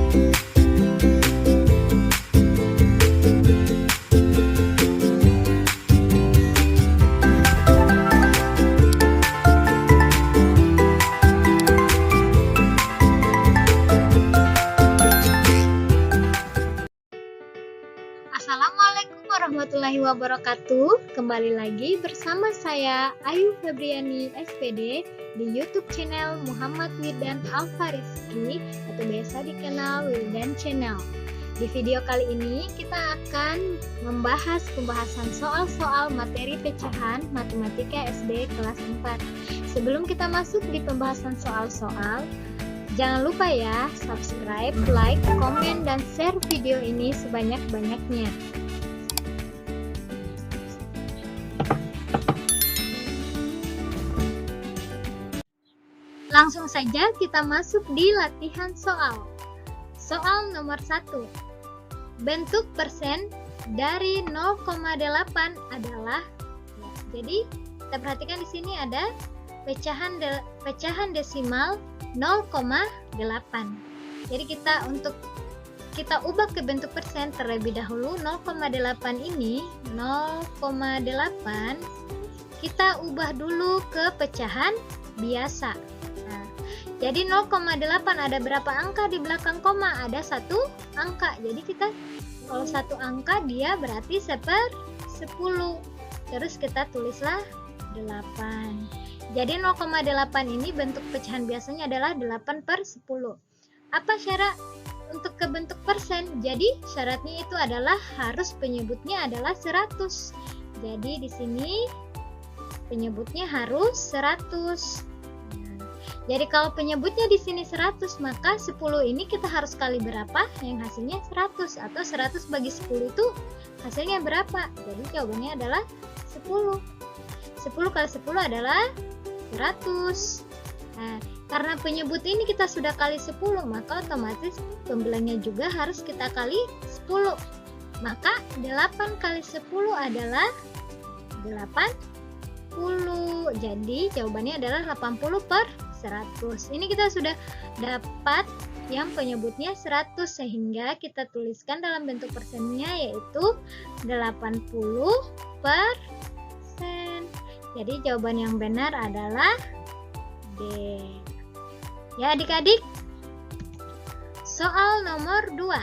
Assalamualaikum warahmatullahi wabarakatuh. Kembali lagi bersama saya Ayu Febriani SPD di YouTube channel Muhammad Wildan Alfarizki atau biasa dikenal Wildan Channel. Di video kali ini kita akan membahas pembahasan soal-soal materi pecahan Matematika SD kelas 4. Sebelum kita masuk di pembahasan soal-soal, jangan lupa ya, subscribe, like, komen, dan share video ini sebanyak-banyaknya. Langsung saja kita masuk di latihan soal. Soal nomor 1. Bentuk persen dari 0,8 adalah, ya, jadi kita perhatikan di sini ada pecahan desimal 0,8. Jadi kita ubah ke bentuk persen terlebih dahulu. 0,8 ini 0,8 kita ubah dulu ke pecahan biasa. Nah, jadi 0,8 ada berapa angka di belakang koma? Ada satu angka. Jadi kita kalau satu angka dia berarti 1/10. Terus kita tulislah 8. Jadi 0,8 ini bentuk pecahan biasanya adalah 8/10. Apa syarat untuk ke bentuk persen? Jadi syaratnya itu adalah harus penyebutnya adalah 100. Jadi di sini penyebutnya harus 100. Jadi kalau penyebutnya di sini 100, maka 10 ini kita harus kali berapa? Yang hasilnya 100, atau 100 bagi 10 itu hasilnya berapa? Jadi jawabannya adalah 10. 10 kali 10 adalah 100. Nah, karena penyebut ini kita sudah kali 10, maka otomatis pembilangnya juga harus kita kali 10. Maka 8 kali 10 adalah 80. Jadi jawabannya adalah 80/100. Ini kita sudah dapat yang penyebutnya 100, sehingga kita tuliskan dalam bentuk persennya yaitu 80%. Jadi jawaban yang benar adalah D. Ya adik-adik. Soal nomor 2.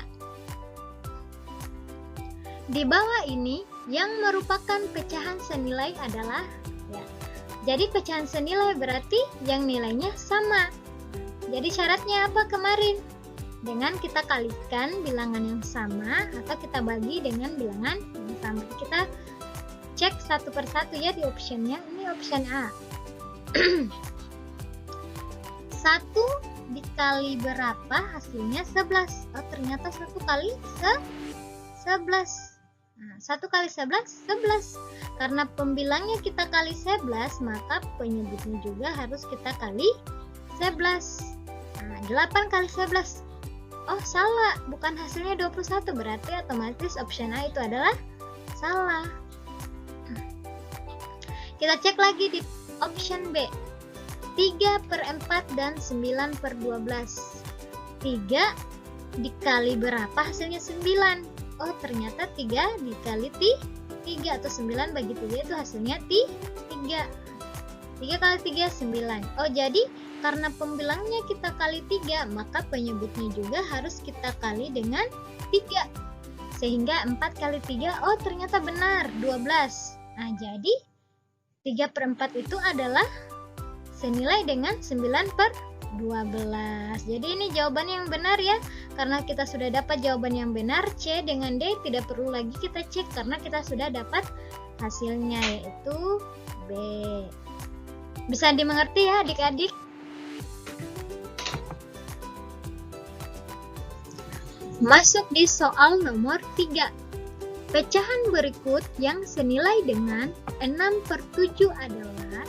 Di bawah ini yang merupakan pecahan senilai adalah, ya. Jadi pecahan senilai berarti yang nilainya sama. Jadi syaratnya apa kemarin? Dengan kita kalikan bilangan yang sama atau kita bagi dengan bilangan yang sama. Kita cek satu persatu ya di optionnya. Ini option A. 1 dikali berapa hasilnya 11. Oh ternyata 1 kali 11. Nah, 1 kali 11 Karena pembilangnya kita kali 11, maka penyebutnya juga harus kita kali 11. Nah, 8 kali 11. Oh salah, bukan hasilnya 21. Berarti otomatis option A itu adalah salah. Kita cek lagi di option B. 3/4 dan 9/12. 3 dikali berapa hasilnya 9. Oh ternyata 3 dikali 3 atau 9 bagi 3 itu hasilnya 3. 3 kali 3 9. Oh jadi karena pembilangnya kita kali 3, maka penyebutnya juga harus kita kali dengan 3. Sehingga 4 kali 3, oh ternyata benar 12. Nah jadi 3/4 itu adalah senilai dengan 9/12. Jadi ini jawaban yang benar ya. Karena kita sudah dapat jawaban yang benar, C dengan D tidak perlu lagi kita cek karena kita sudah dapat hasilnya yaitu B. Bisa dimengerti ya adik-adik? Masuk di soal nomor 3. Pecahan berikut yang senilai dengan 6/7 adalah,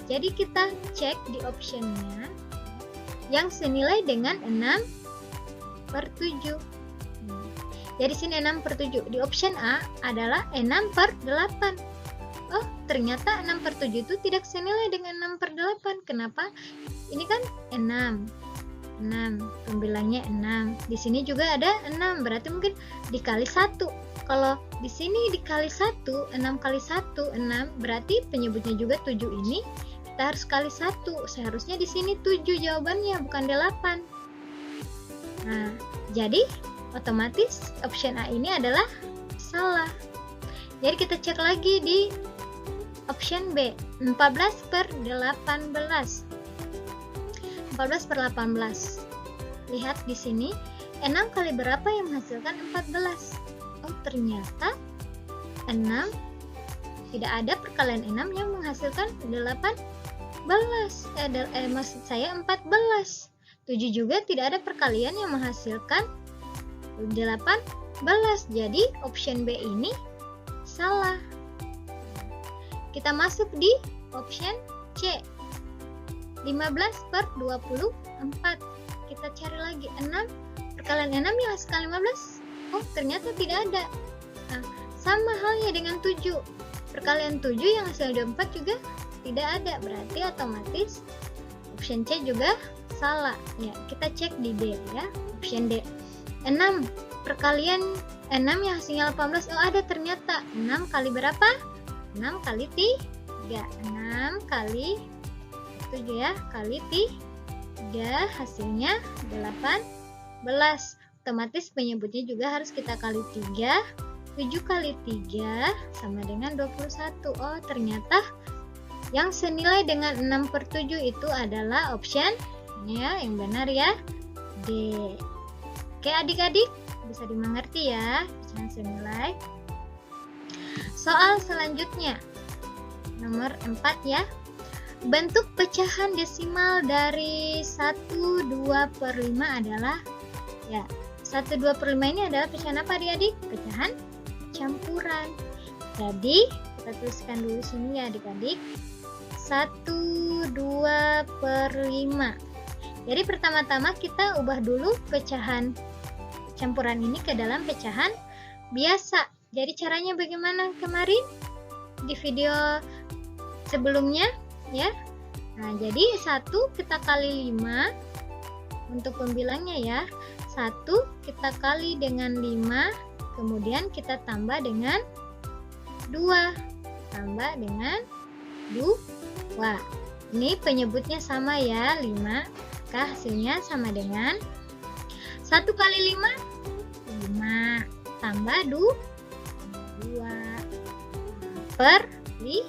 jadi kita cek di optionnya yang senilai dengan 6/7. Jadi sini 6/7. Di option A adalah 6/8. Oh ternyata 6/7 itu tidak senilai dengan 6/8. Kenapa? Ini kan 6. 6, pembilangnya 6. Di sini juga ada 6, berarti mungkin dikali 1. Kalau di sini dikali 1, 6 kali 1, 6, berarti penyebutnya juga 7 ini kita harus kali 1. Seharusnya di sini 7 jawabannya, bukan 8. Nah, jadi otomatis option A ini adalah salah. Jadi kita cek lagi di option B, 14/18. 14/18. Lihat di sini, 6 kali berapa yang menghasilkan 14? Oh, ternyata 6 tidak ada perkalian 6 yang menghasilkan 18. Maksud saya 14. 7 juga tidak ada perkalian yang menghasilkan 18. Jadi option B ini salah. Kita masuk di option C, 15/24. Kita cari lagi 6, perkalian 6 yang hasilkan 15. Oh, ternyata tidak ada. Nah, sama halnya dengan 7, perkalian 7 yang hasil 24 juga tidak ada, berarti otomatis option C juga salah. Ya, kita cek di D ya, option D. 6 perkalian 6 yang hasilnya 18. Oh, ada ternyata. 6 kali berapa? 6 kali 3. 6 kali 7 ya, kali 3 hasilnya 18. Otomatis penyebutnya juga harus kita kali 3. 7 kali 3 sama dengan 21. Oh, ternyata yang senilai dengan 6/7 itu adalah option ya, yang benar ya, D. Oke adik-adik, bisa dimengerti ya pecahan senilai. Soal selanjutnya nomor 4 ya. Bentuk pecahan desimal dari 1/2/5 adalah ya, 1/2/5 ini adalah pecahan apa adik-adik? Pecahan campuran. Jadi kita tuliskan dulu sini ya adik-adik, 1/2/5. Jadi pertama-tama kita ubah dulu pecahan campuran ini ke dalam pecahan biasa. Jadi caranya bagaimana kemarin di video sebelumnya ya. Nah, jadi 1 kita kali 5 untuk pembilangnya ya. 1 kita kali dengan 5, kemudian kita tambah dengan 2, tambah dengan 2. Ini penyebutnya sama ya, 5, maka hasilnya sama dengan 1 kali 5, 5 tambah 2 per 5.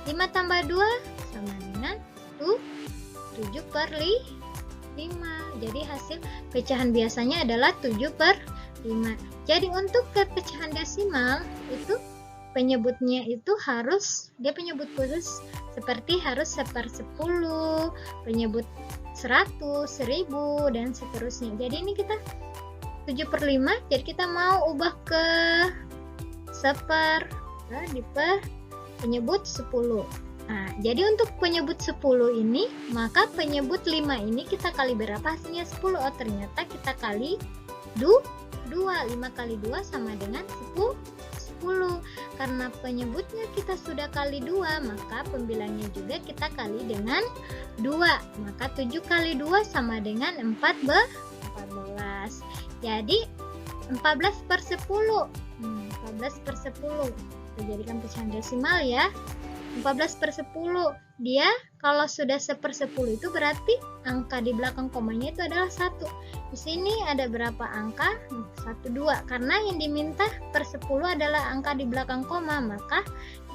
5 tambah 2 sama dengan 7/5. Jadi hasil pecahan biasanya adalah 7/5. Jadi untuk ke pecahan desimal itu penyebutnya itu harus, dia penyebut khusus seperti harus 1/10, penyebut 100, 1000 dan seterusnya. Jadi ini kita 7/5, jadi kita mau ubah ke di penyebut 10. Nah, jadi untuk penyebut 10 ini, maka penyebut 5 ini kita kali berapa hasilnya 10? Oh, ternyata kita kali 2. 5 kali 2 sama dengan 10. Karena penyebutnya kita sudah kali 2, maka pembilangnya juga kita kali dengan 2. Maka 7 kali 2 sama dengan 14. Jadi 14/10. 14/10. Kita jadikan pecahan desimal ya. 14/10. Dia kalau sudah 1/10 itu berarti angka di belakang komanya itu adalah 1. Di sini ada berapa angka? 1, 2. Karena yang diminta per 10 adalah angka di belakang koma, maka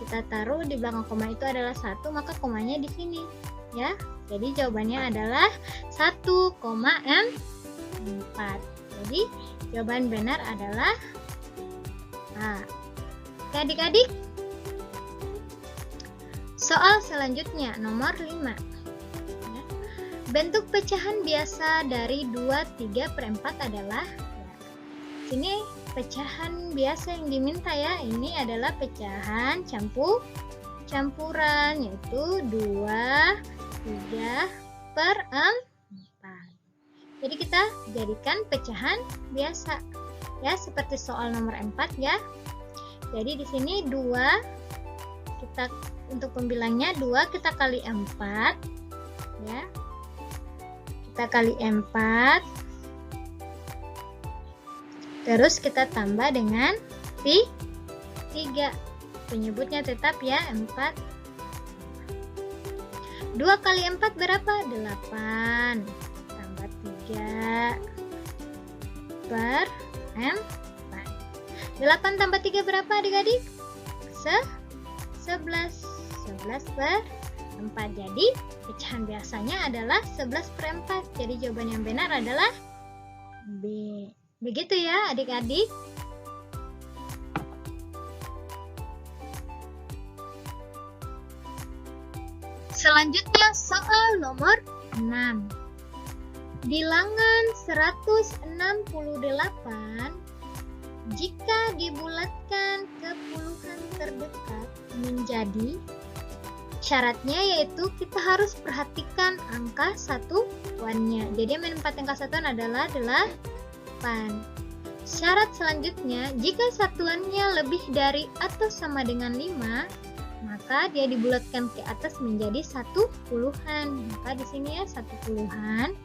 kita taruh di belakang koma itu adalah 1, maka komanya di sini ya. Jadi jawabannya adalah 1,4. Jadi jawaban benar adalah A. Oke adik-adik, soal selanjutnya nomor 5 ya. Bentuk pecahan biasa dari 2/3/4 adalah ya, sini pecahan biasa yang diminta ya. Ini adalah pecahan campuran, yaitu 2/3/4. Jadi kita jadikan pecahan biasa ya, seperti soal nomor 4 ya. Jadi di sini 2 kita untuk pembilangnya 2 kita kali 4 ya. kita kali 4, terus kita tambah dengan 3. Penyebutnya tetap ya, 4. 2 kali 4 berapa? 8. Tambah 3 per 4. 8 tambah 3 berapa adik-adik? 11. 11 per 4. Jadi pecahan biasanya adalah 11 per 4. Jadi jawaban yang benar adalah B. Begitu ya adik-adik. Selanjutnya soal nomor 6. Bilangan 168 jika dibulatkan ke puluhan terdekat menjadi, syaratnya yaitu kita harus perhatikan angka satuannya. Jadi yang menempati angka satuan adalah 8. Syarat selanjutnya, jika satuannya lebih dari atau sama dengan 5, maka dia dibulatkan ke atas menjadi 1 puluhan. Maka di sini ya 1 puluhan.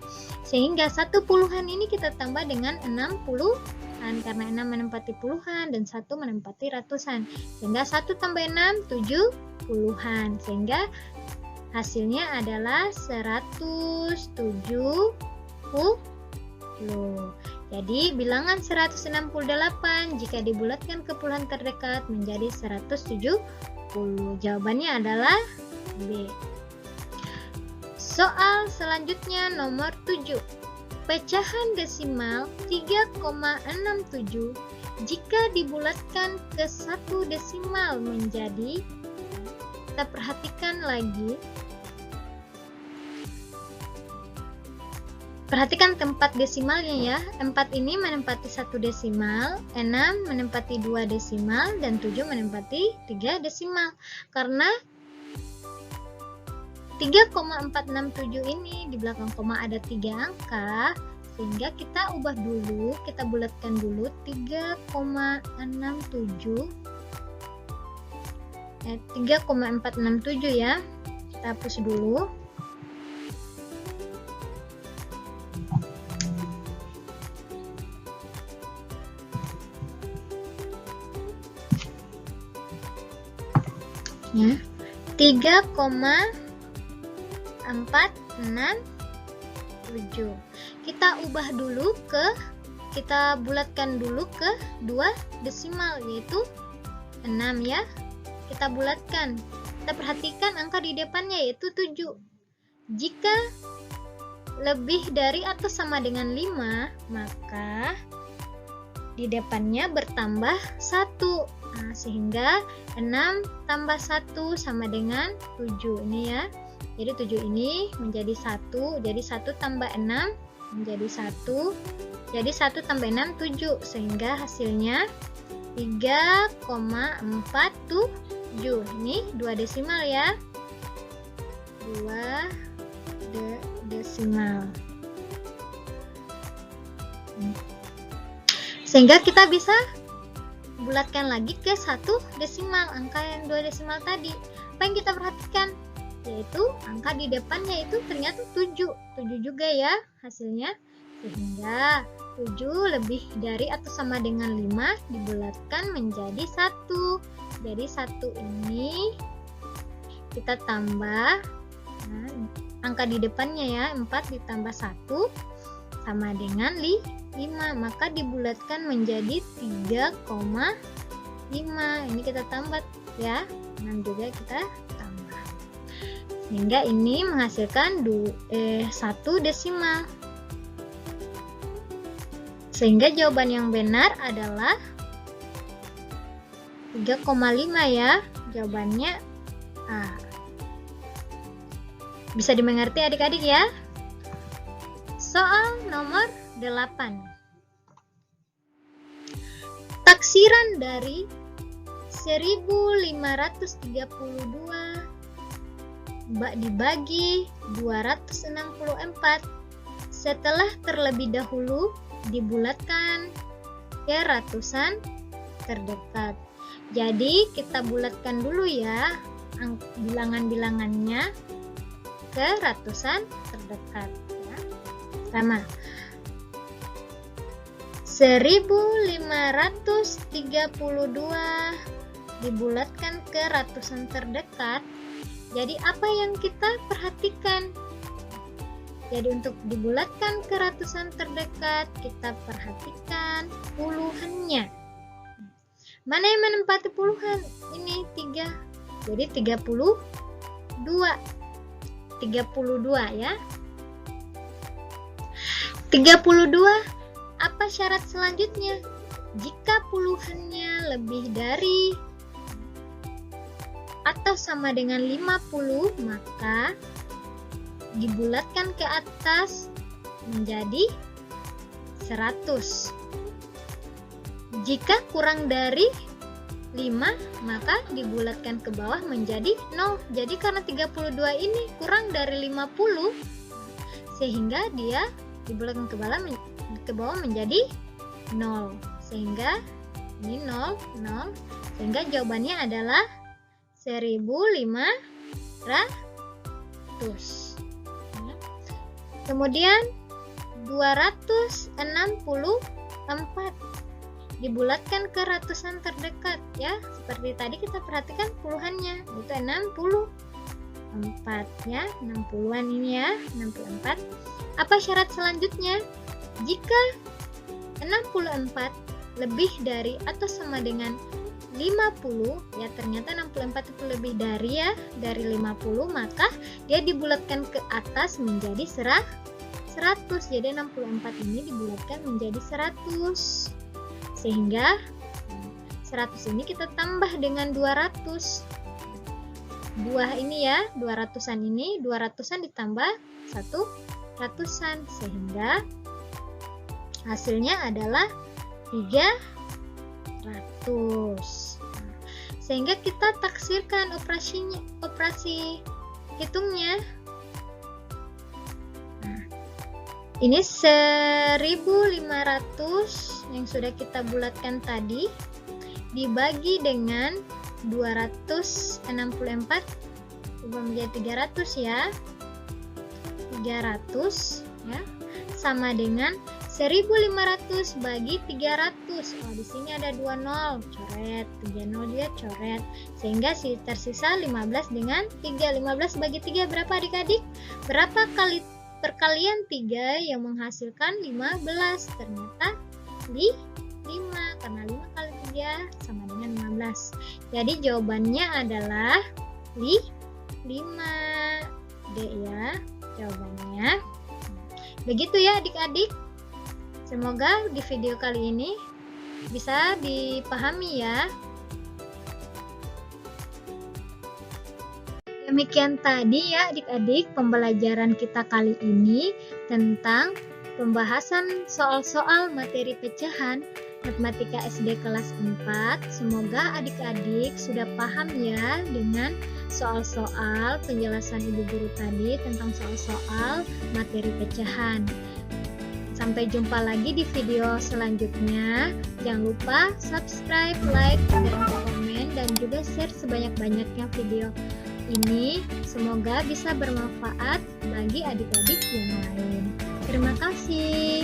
Sehingga 1 puluhan ini kita tambah dengan 6 puluhan karena 6 menempati puluhan dan 1 menempati ratusan. Sehingga 1 tambah 6 7 puluhan. Sehingga hasilnya adalah 170. Jadi bilangan 168 jika dibulatkan ke puluhan terdekat menjadi 170. Jawabannya adalah B. Soal selanjutnya nomor 7. Pecahan desimal 3,67 jika dibulatkan ke 1 desimal menjadi, kita perhatikan lagi. Perhatikan tempat desimalnya ya. 4 ini menempati 1 desimal, 6 menempati 2 desimal, dan 7 menempati 3 desimal. Karena 3,467 ini di belakang koma ada 3 angka, sehingga kita ubah dulu, kita bulatkan dulu 3,467 ya. Kita hapus dulu. Ya, 3,467 kita ubah dulu kita bulatkan dulu ke 2 desimal yaitu 6 ya. Kita bulatkan, kita perhatikan angka di depannya yaitu 7. Jika lebih dari atau sama dengan 5, maka di depannya bertambah 1. Nah, sehingga 6 tambah 1 sama dengan 7 ini ya. Jadi 7 ini menjadi 1. Jadi 1 tambah 6 menjadi 1. Jadi 1 tambah 6 7. Sehingga hasilnya 3,47. Ini 2 desimal ya. 2 desimal. Sehingga kita bisa bulatkan lagi ke 1 desimal, angka yang 2 desimal tadi. Apa yang kita perhatikan? Yaitu angka di depannya itu ternyata 7 juga ya hasilnya. Sehingga 7 lebih dari atau sama dengan 5 dibulatkan menjadi 1. Jadi 1 ini kita tambah, nah, angka di depannya ya, 4 ditambah 1 sama dengan 5, maka dibulatkan menjadi 3,5. Ini kita tambah ya, 6 juga kita tambah, sehingga ini menghasilkan 1 desimal. Sehingga jawaban yang benar adalah 3,5 ya. Jawabannya A. Bisa dimengerti adik-adik ya. Soal nomor 8. Taksiran dari 1532 dibagi 264 setelah terlebih dahulu dibulatkan ke ratusan terdekat. Jadi kita bulatkan dulu ya bilangan-bilangannya ke ratusan terdekat ya. Sama. 1532 dibulatkan ke ratusan terdekat. Jadi apa yang kita perhatikan? Jadi untuk dibulatkan ke ratusan terdekat, kita perhatikan puluhannya. Mana yang menempati puluhan? Ini 3. Jadi 32. 32 ya. 32. Apa syarat selanjutnya? Jika puluhannya lebih dari atau sama dengan 50, maka dibulatkan ke atas menjadi 100. Jika kurang dari 5, maka dibulatkan ke bawah menjadi 0. Jadi karena 32 ini kurang dari 50, sehingga dia dibulatkan ke bawah menjadi 0. Sehingga ini 0, 0. Sehingga jawabannya adalah 1500. Kemudian 264 dibulatkan ke ratusan terdekat ya. Seperti tadi kita perhatikan puluhannya itu 64 ya, 60-an ini ya, 64. Apa syarat selanjutnya? Jika 64 lebih dari atau sama dengan 50 ya, ternyata 64 itu lebih dari ya, dari 50, maka dia dibulatkan ke atas menjadi 100. Jadi 64 ini dibulatkan menjadi 100. Sehingga 100 ini kita tambah dengan 200. Buah ini ya, 200-an ini, 200-an ditambah 100-an, sehingga hasilnya adalah 300. Sehingga kita taksirkan operasi hitungnya. Ini 1500 yang sudah kita bulatkan tadi dibagi dengan 264 ubah menjadi 300 ya. 300 ya sama dengan 1500 bagi 300. Oh, di sini ada 2 0, coret. 3 0 dia coret. Sehingga tersisa 15 dengan 3. 15 bagi 3 berapa adik-adik? Berapa kali perkalian 3 yang menghasilkan 15? Ternyata 5, karena 5 kali 3 sama dengan 15. Jadi jawabannya adalah 5. D ya jawabannya. Begitu ya adik-adik. Semoga di video kali ini bisa dipahami ya. Demikian tadi ya adik-adik pembelajaran kita kali ini tentang pembahasan soal-soal materi pecahan matematika SD kelas 4. Semoga adik-adik sudah paham ya dengan soal-soal penjelasan ibu guru tadi tentang soal-soal materi pecahan. Sampai jumpa lagi di video selanjutnya. Jangan lupa subscribe, like, dan komen, dan juga share sebanyak-banyaknya video ini. Semoga bisa bermanfaat bagi adik-adik yang lain. Terima kasih.